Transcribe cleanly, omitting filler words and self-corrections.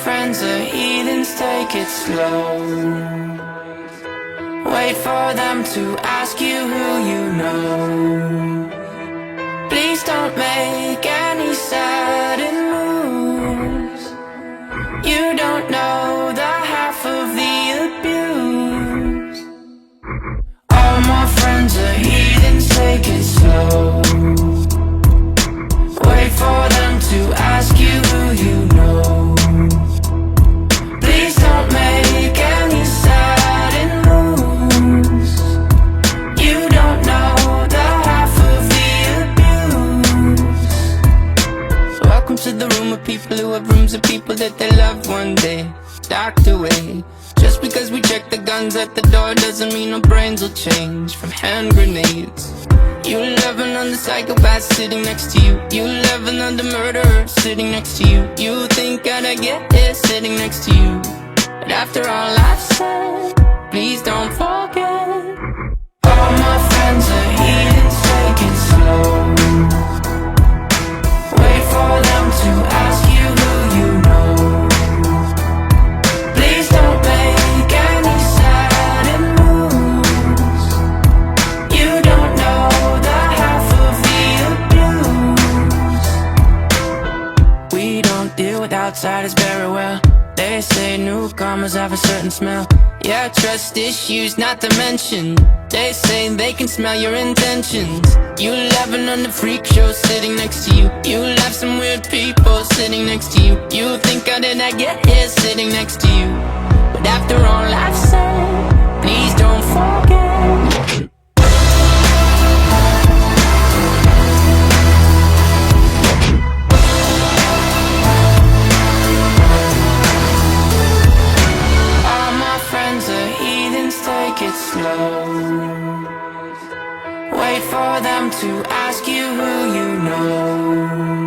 friends are heathens, take it slow. Wait for them to ask you who you know. Please don't make any sudden moves. You don't know the half of the abuse. All my friends are heathens, take it slow. Wait for them to ask you who you know. Please don't make any sudden moves. You don't know the half of the abuse. Welcome to the room of people who have rooms of people that they love one day docked away. Just because we check the guns at the door doesn't mean our brains will change from hand grenades. You love another psychopath sitting next to you. You love another murderer sitting next to you. You think I'd get here sitting next to you. But after all I've said, please don't forget. All my friends are heathens, take it slow. Wait for them to ask you who you know. Please don't make any sudden moves. You don't know the half of the abuse. We don't deal with outsiders very well. They say newcomers have a certain smell. Yeah, trust issues not to mention. They say they can smell your intentions. You laughing on the freak show sitting next to you. You laugh some weird people sitting next to you. You think how did I get here sitting next to you. But after all I've said, please don't forget. Take it slow. Wait for them to ask you who you know.